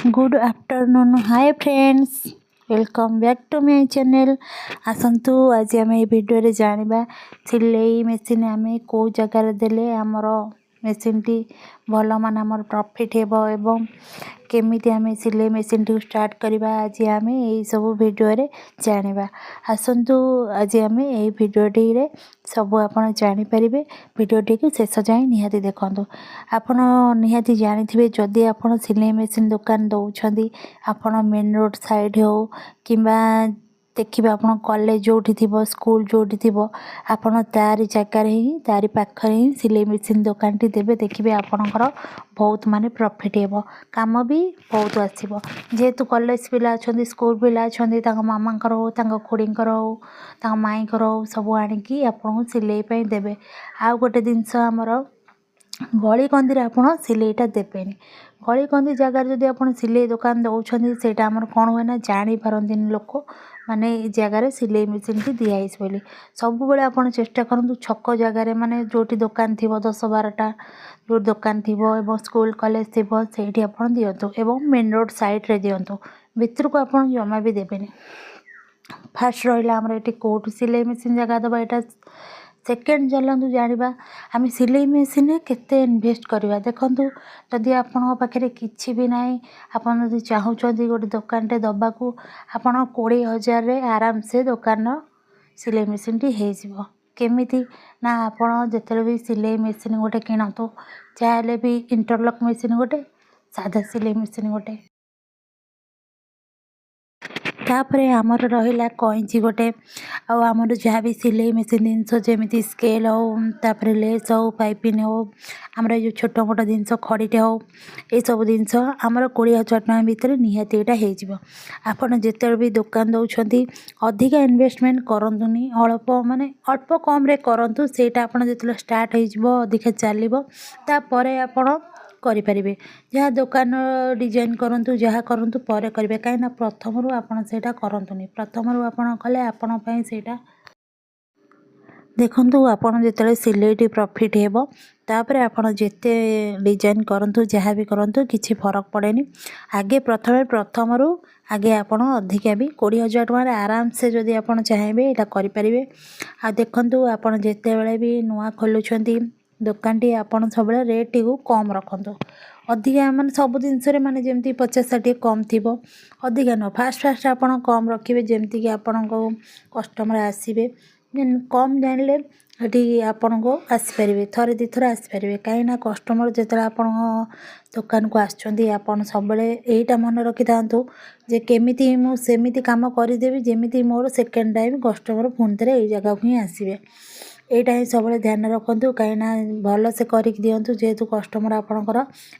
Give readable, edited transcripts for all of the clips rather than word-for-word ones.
Good afternoon hi friends welcome back to my channel. आसतु आज आम भिडियो जाना सिलाई मेसीन आम कौ जगार देले आमर मेसीन टी भल मान आमर प्रॉफिट एवं केमिति आम सिलाई मेसीन टी स्टार्ट करवा आज आम यही सब भिडियो जाना। आसतु आज आम यही भिडियो सब आपड़ जानीपर भिडियोटी को शेष जाए निहाती देखूँ। आपण निहाती जानी जदि आप सिलाई मेसीन दुकान दौरान आपण मेन रोड साइड हो कि देखिए आप कॉलेज जो स्कूल जो आपण तारी जगार ही तारी पाखर ही सिलाई मेसीन दुकान टी देवे देखिए आपणकर बहुत माने प्रॉफिट हे काम भी बहुत आसो जेहेतु कॉलेज पिला अच्छा स्कूल पिला अच्छा मामांकर हो खुड़ींकर हो माईंकर हो सब आणिकी आपको सिलाई देवे। आउ गोटे जिनस आमर गली कंदी आपड़ सिलाईटा देवेनि गली कंदी जगार जदि आप सिलाई दुकान दौरान से कौन हुए ना जापारती लोक माने जगार सिलाई मेसीन की दिखाई बोली सब बेले आप चेष्टा करूँ छक जगार माने जो दुकान थी 10-12टा जो दुकान थी स्कूल कॉलेज थी से आप दिंतु एवं मेन रोड साइड रे दिंतु भितर को आप जमा भी देवेनि। फास्ट रहा आमर ये कौट सिलाई मेसीन जगह दबा यहाँ सेकेंड चलतु जाना आम सिलाई मेसीन केते इन्वेस्ट करवा देखूँ जदि आपण पाखे किसी भी ना आप चाहूँगी गोटे दुकान टे दबाकू आपण 20,000 आराम से दुकान सिलाई मेसीन टी हो केमिति ना आपण जिते भी सिलाई मेसीन गोटे किणतु चाहे भी इंटरलॉक मेसीन गोटे साधा सिलाई मेसीन गोटे तापरे आमर रहा कईची गोटे आमर जहाँ भी सिलाई मेसीन जिनस जमी स्केल हो लेस हो पाइपिन हो आमर जो छोट मोट जिनस खड़ीटे हो ये सब जिनस आमर 20,000 टଙ୍କା भितर निहाती यहाँ आपड़ जिते भी दुकान दौरान अधिका इन्वेस्टमेंट करतुनि अल्प माने अल्प कम रे करंतु सेटा आपड़ जो स्टार्ट हो अधिका चलो तापर आपण करें जहाँ दुकान डिजाइन करूँ जहाँ करूँ पर करेंगे कहीं प्रथम आपड़ से करतुनि प्रथम आपड़ कले आपण से देखु आपड़ जो सिलाई प्रॉफिट हे तापर आपड़ जिते डिजाइन करूँ जहाँ भी करूँ किसी फरक पड़े आगे प्रथम आगे आपड़ अधिका भी 20,000 टଙ୍କା आराम से जदि आप चाहिए यहाँ करें। आ देखु आपड़ जिते बड़े भी नुआ खोलुंट दुकान टी आपड़ सब रेट टी कम रखु अधिका मान सब जिनस माने जमी 50-60 कम थी अधिका नुह फास्ट आप कम रखिए जमती कि आपण को कस्टमर आसवे कम जानले ये आपण को आसीपारे थरे दी थर आसीपारे कहीं कस्टमर जो आप दुकान को आसपन सब यहीटा मन रखी था जे केमिति मुझे कम करदेवी जमी मोर सेकेंड टाइम कस्टमर पुणी थे यही जगह को ही आसवे यहाँ ही सब ध्यान रखु कहीं भल से कर दिंतु जेहेतु कस्टमर आपणकर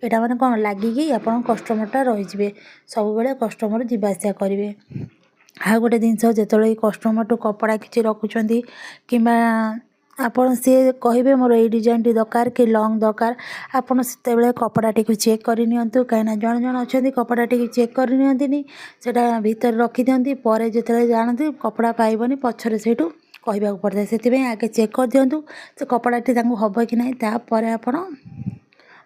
यहाँ मैंने कौन लगिकी आप कस्टमरटा रही सब बेले कस्टमर जावासिया करेंगे। आ गोटे जिनस जो कस्टमर टू कपड़ा किसी रखुंट कि आपड़ सी कहे मोर ये डिजाइन टी दरकार कि लंग दरकार आपड़ से कपड़ा टी चेक करनी कहीं जन जन अच्छा कपड़ा टी चेक करनी से भीतर रखी दिखती पर जो जानती कपड़ा पाइबनी पछरे से कहवाक पड़ता है से आगे चेक कर दिंतु से कपड़ाटी हम कि ना तापर आप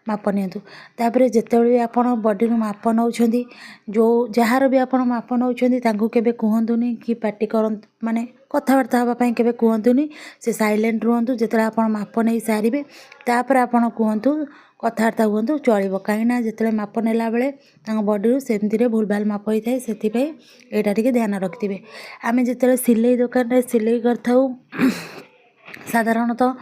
माप निपर जिते भी आप बॉडी माप नौ जो जार भी आप माप नौ के कहतुनि कि पार्टी कर माने कथबार्ता हाँपाई के कहतुनि से साइलेंट रुहतु जो आप माप नहीं सारे तापर आप कहतु कथबार्ता हूँ चलो कहीं जो माप नेला बेले बॉडी सेमती भूल भाल माप होता है से यहाँ टे ध्यान रखिथे। आम जो सिलाई दुकान सिलाई कर साधारणतः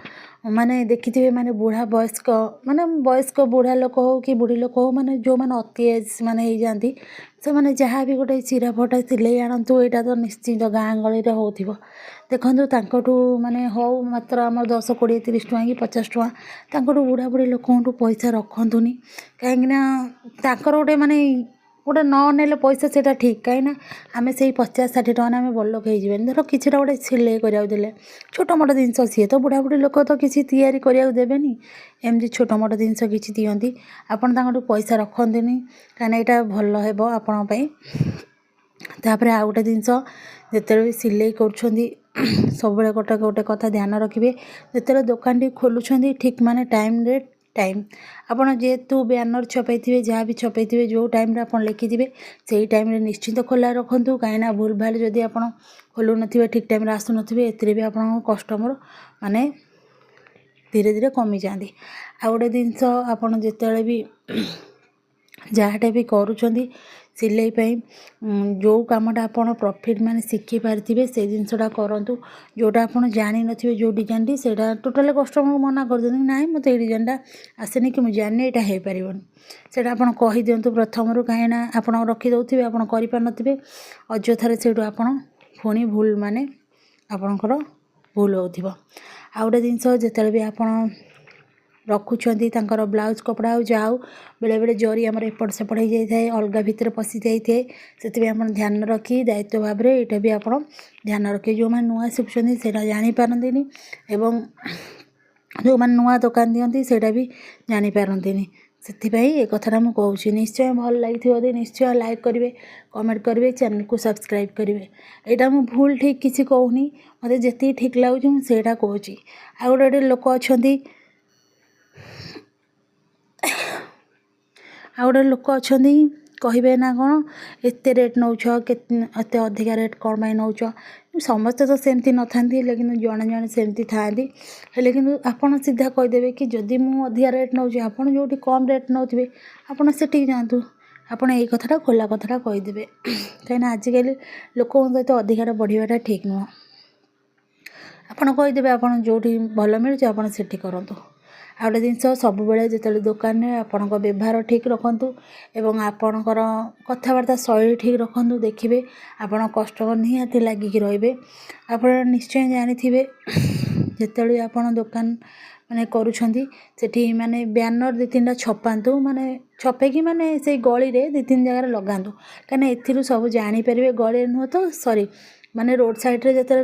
माने देखिए माने बुढ़ा वयस्क माने वयस्क बुढ़ा लोक हो कि बुढ़ी लोक हो माने जो माने अति एज माने हो जाती से माने जहाँ भी गोटे चिरा फटा सिलाई आणतु यहाँ तो निश्चित गाँ गली में हो देखु माने हो मात्र आम 10, 20, 30 टଙ୍କା कि 50 टଙ୍କା बुढ़ा बुढ़ी लोक पैसा रखतुनि कहीं गोटे माने गोटे न पैसा से ठीक कहीं आम से 50-60 टଙ୍କା आम बड़ लोक हो धर किसी गोटे सिलाई कराने छोट मोट जिनस सी तो बुढ़ा बुढ़ी लोक तो किसी तैयारी कराया देवेनि एमती छोट मोट जिनस किसी दिखती आपड़ पैसा रखतुनि कहीं यहाँ भल हे आपण तापर आ गोटे जिनस जिते भी सिलाई कर सब गोटे गोटे कथा ध्यान रखिए जिते दुकान टी खोलुंट ठीक माने टाइम रे टाइम आपण जेहेतु बैनर छपे जहाँ भी छपे जो टाइम आप लिखिथे से टाइम निश्चिंत खोला रखु कहीं भूल भाल जदि आप खोलु न ठीक टाइम आसु नथिबे एथिरे भी आपण कस्टमर माने धीरे धीरे कमी जाती। आ गोटे जिनस आपड़ जिते भी जहाँटा भी करुँच सिलाई जो कमटा आप प्रॉफिट माने शिखी पारे से जिनसा करूँ जोटा आप जानी नथिबे जो डिजाइन से टोटाल कस्टमर को मना कर दिखाँ ना मत ये डिजाइनटा आसेनि कि मुझे जानी यहाँ हो पारन से कही दिंतु प्रथम रू कहीं आप रखिदे आप करें अଯथार से पुणी भूल माने आपणकर भूल हो गोटे जिनस जिते भी आप रखुंट ब्लाउज कपड़ा हो जाओ बेले बेले जरी आमर एपट सेपट हो जाए अलग भितर पशि जाए से आप ध्यान रखी दायित्व भाव में यहाँ भी आप ध्यान रखिए जो मैंने नुआ शिखुं से जापारती एवं जो मैंने नुआ दुकान दिखती से भी जापारती से एक कथा मुझे कहूँ निश्चय भल लगी निश्चय लाइक करेंगे कमेंट करेंगे चैनल को सब्सक्राइब करेंगे यहाँ मुझे भूल ठीक किसी कहूनी मत जी ठीक लगुच मुझे कहूँ आ गोटे लोक अच्छा आ गोटे लोक अच्छा कहे ना कौन एत रेट नौ एत अधिका रेट कौन नौ समस्ते तो सेमती न था लेकिन जड़े जड़े सेमती था कि आपड़ सीधा कहीदेवे कि जदि मुझे अधिका रेट नौ आप जो कम रेट नौथे आपड़ से जातु आपड़ यही कथाटा खोला कथाटा कहीदेवे कहीं आजिकल लोक सहित अधिकार बढ़ाटा ठीक नुह आपड़ कहीदेवे आप जो भल मिलूँ आप करूँ आ गोटे जिनस सब जो दुकान में आपण व्यवहार ठीक रखु एवं आपणकर कथबार्ता शैली ठीक रखु देखिए आपण कस्टमर निहाती लगिकी रे आप निश्चय जानी जिते आप दुकान माने करुँच माने बैनर 2-3टा छपातु माने छपेकी माने से गली रे 2-3 जगह लगातु कहीं ए सब जानीपर गली नुह तो सॉरी माने रोड साइड रे जिते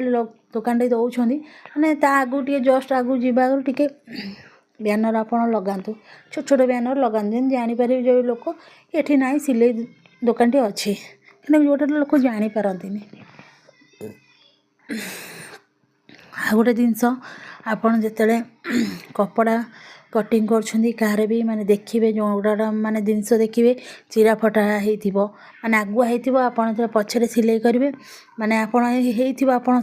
दुकान दौरान माने आगू टे जस्ट आगू जावा आगू टे बैनर आप लगातु छोट छोट बैनर लगातु जापर जो लोक ये ना सिलाई दुकान टे अच्छी कि जोटा लोक जापारती आ गोटे जिनस आप जिते कपड़ा कटिंग कर भी माने देखिए जोड़ा माने जिनस देखिए चिरा फटा माने आगुआ हो आप पछरे सिलाई करेंगे माने आप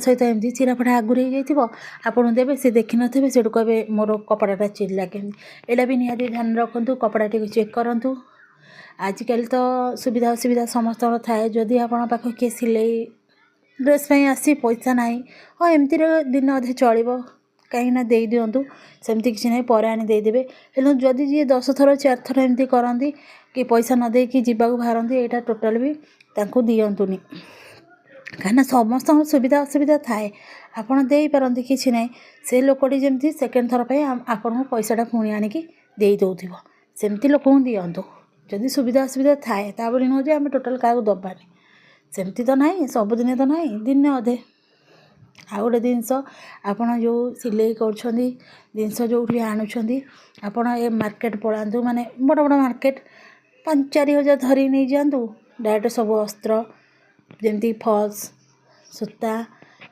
सहित एमती चिरा फटा आगुरी हो आपड़ देवे सी देखी थे से कहे मोर कपड़ाटा चिरला केमी यहाँ भी निहाती ध्यान रखु कपड़ा टी चेक करूँ आजिकल तो सुविधा असुविधा समस्त थाए जदि आपण पाख किए सिलाई ड्रेस आसी पैसा ना हाँ एमती दिन अधे चलो कहीं दे दिंतु सेमती किसी ना पर आनी देदेवे जदि जी 10 थर 4 थर एमती करती कि पैसा न दे कि जीवाक बाहरती यहाँ टोटाल भी दिंतुनि कहीं समस्त सुविधा असुविधा थाए आपड़ दे पारती कि ना से लोकटी जमी सेकेंड थर पर आपन पैसाटा पुणी आणिकी दे दौथिब सेमती लोक दिंतु जदि सुविधा असुविधा थाए ता बोली नुह आम टोटाल क्या दबानी सेमती तो ना सबुदिन तो ना दिन अधे आ गोटे जिनस आपड़ जो सिलाई कर जिनस जो भी आणुंट आपड़ ए मार्केट पलांतु माने बड़ बड़ मार्केट 5-4 हज़ार धरी नहीं जातु डायरेक्ट सब अस्त्र जमी फल्स सूता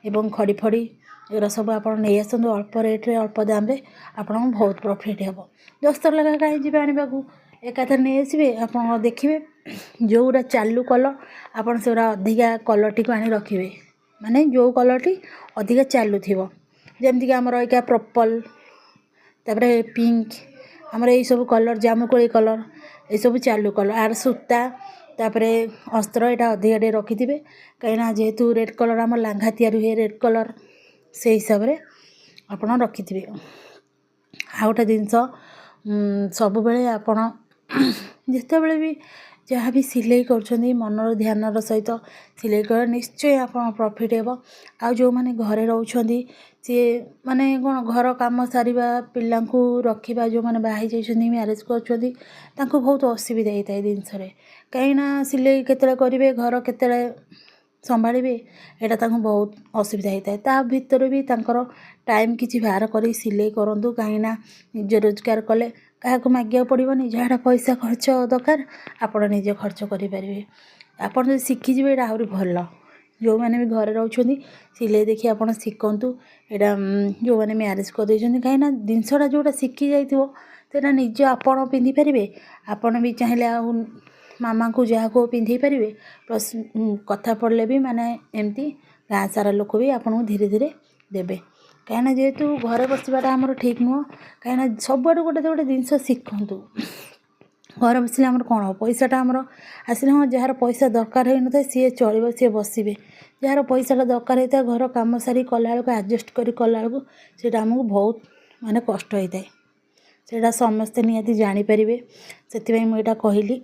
एवं खड़ी फड़ी एरा सब आप नहीं आसतु अल्प रेट्रे अल्प दाम आप बहुत प्रॉफिट हे 10 थर लगा कहीं जी आने एकाथर नहीं आसवे आप देखिए जोड़ा चालू कलर आप अधिका कलर टी आनी रखिए माने जो कलर टी अधिका चालू थी जमती आमर एका पर्पल तापर पिंक आमर यही सब कलर जामुकोली कलर ये सब चालू कलर आर सूता तापर अस्त्र यहाँ अधिका टे रखिथे कहीं जेहेतु रेड कलर आम लांघा तैयारी हुए रेड कलर से हिसाब से आप रखिथे आ गोटे जिनस सब बेले आप जिते बड़े भी जहाँ भी सिलाई कर मनर ध्यान सहित सिलाई कर निश्चय आप प्रॉफिट हे आ जो मैंने घरे रोचे सी माने कौन घर काम सारिबा पिला रखा जो मैंने बाहर जाइए मैरेज कर बहुत असुविधा होता है जिनस कहीं सिलाई केतले करेंगे घर केतले संभाड़े यहाँ बहुत असुविधा होता है ता भीतर भी टाइम किसी बाहर कर सिलाई करूँ कहीं निज रोजगार कले क्या मागे पड़ोनी जहाँ पैसा खर्च दरकार आपड़ निजे खर्च करेंगे आपड़ जो शिखिजे यहाँ आहरी भल जो मैंने भी घरे रोचे सिलाई देखिए आप शिखु यहाँ जो मैंने मैरेज कर कहीं जिनसा जोटा शिखी जाइए ସେଇଟା ନିଜ ଆପଣ ପିନ୍ଧିପାରିବେ, ଆପଣ ବି ଚାହିଁଲେ ଆଉ ମାମାଙ୍କୁ ଯାହାକୁ ପିନ୍ଧେଇ ପାରିବେ, ପ୍ଲସ୍ କଥା ପଡ଼ିଲେ ବି ମାନେ ଏମିତି ଗାଁ ସାରା ଲୋକ ବି ଆପଣଙ୍କୁ ଧୀରେ ଧୀରେ ଦେବେ। କାହିଁକିନା ଯେହେତୁ ଘରେ ବସିବାଟା ଆମର ଠିକ୍ ନୁହଁ, କାହିଁକିନା ସବୁଆଡ଼ୁ ଗୋଟେ ଜିନିଷ ଶିଖନ୍ତୁ। ଘରେ ବସିଲେ ଆମର କ'ଣ ହେବ, ପଇସାଟା ଆମର ଆସିଲେ ହଁ ଯାହାର ପଇସା ଦରକାର ହୋଇନଥାଏ ସିଏ ଚଳିବ, ସିଏ ବସିବେ। ଯାହାର ପଇସାଟା ଦରକାର ହୋଇଥାଏ ଘର କାମ ସାରି କଲାବେଳକୁ ଆଡ଼ଜଷ୍ଟ କରି କଲାବେଳକୁ ସେଇଟା ଆମକୁ ବହୁତ ମାନେ କଷ୍ଟ ହୋଇଥାଏ। ସେଇଟା ସମସ୍ତେ ନିହାତି ଜାଣିପାରିବେ, ସେଥିପାଇଁ ମୁଁ ଏଇଟା କହିଲି।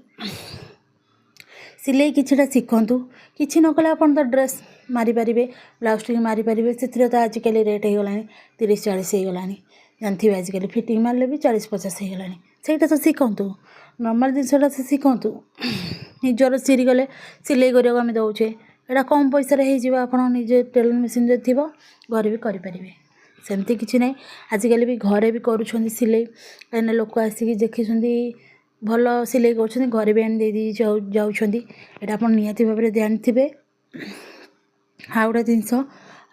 ସିଲେଇ କିଛିଟା ଶିଖନ୍ତୁ, କିଛି ନ କଲେ ଆପଣ ତ ଡ୍ରେସ୍ ମାରିପାରିବେ, ବ୍ଲାଉଜ୍ ଟିକେ ମାରିପାରିବେ। ସେଥିରେ ତ ଆଜିକାଲି ରେଟ୍ ହେଇଗଲାଣି 30-40 ହେଇଗଲାଣି, ଜାଣିଥିବେ ଆଜିକାଲି ଫିଟିଂ ମାରିଲେ ବି 40-50 ହେଇଗଲାଣି। ସେଇଟା ତ ଶିଖନ୍ତୁ, ନର୍ମାଲ୍ ଜିନିଷଟା ତ ଶିଖନ୍ତୁ। ନିଜର ଚିରିଗଲେ ସିଲେଇ କରିବାକୁ ଆମେ ଦେଉଛେ, ଏଇଟା କମ୍ ପଇସାରେ ହେଇଯିବ। ଆପଣ ନିଜେ ଟେଲରିଂ ମେସିନ୍ ଯଦି ଥିବ ଘରେ ବି କରିପାରିବେ, ସେମିତି କିଛି ନାହିଁ। ଆଜିକାଲି ବି ଘରେ ବି କରୁଛନ୍ତି ସିଲେଇ, କାହିଁକିନା ଲୋକ ଆସିକି ଦେଖିଛନ୍ତି ଭଲ ସିଲେଇ କରୁଛନ୍ତି, ଘରେ ବି ଆଣି ଦେଇ ଯାଉଛନ୍ତି। ଏଇଟା ଆପଣ ନିହାତି ଭାବରେ ଜାଣିଥିବେ। ଆଉ ଗୋଟେ ଜିନିଷ,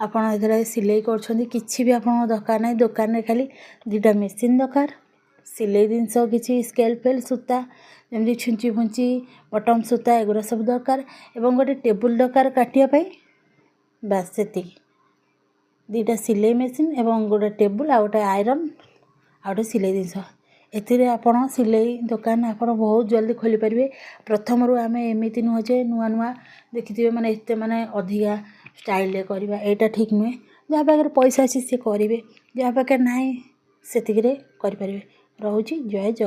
ଆପଣ ଏଥିରେ ସିଲେଇ କରୁଛନ୍ତି, କିଛି ବି ଆପଣଙ୍କ ଦରକାର ନାହିଁ। ଦୋକାନରେ ଖାଲି 2ଟା ମେସିନ୍ ଦରକାର, ସିଲେଇ ଜିନିଷ କିଛି ସ୍କେଲ୍ ଫେଲ୍ ସୂତା ଯେମିତି ଛୁଞ୍ଚି ଫୁଞ୍ଚି ବଟମ୍ ସୂତା ଏଗୁଡ଼ା ସବୁ ଦରକାର, ଏବଂ ଗୋଟେ ଟେବୁଲ୍ ଦରକାର କାଟିବା ପାଇଁ, ବାସ୍ ସେତିକି। 2ଟା ସିଲେଇ ମେସିନ୍ ଏବଂ ଗୋଟେ ଟେବୁଲ୍, ଆଉ ଗୋଟେ ଆଇରନ୍, ଆଉ ଗୋଟେ ସିଲେଇ ଜିନିଷ। ଏଥିରେ ଆପଣ ସିଲେଇ ଦୋକାନ ଆପଣ ବହୁତ ଜଲ୍ଦି ଖୋଲିପାରିବେ। ପ୍ରଥମରୁ ଆମେ ଏମିତି ନୁହଁ ଯେ ନୂଆ ନୂଆ ଦେଖିଥିବେ ମାନେ ଏତେ ମାନେ ଅଧିକା ଷ୍ଟାଇଲ୍ରେ କରିବା, ଏଇଟା ଠିକ୍ ନୁହେଁ। ଯାହା ପାଖରେ ପଇସା ଅଛି ସିଏ କରିବେ, ଯାହା ପାଖରେ ନାହିଁ ସେତିକିରେ କରିପାରିବେ। ରହୁଛି, ଜୟ ଜଗନ୍ନାଥ।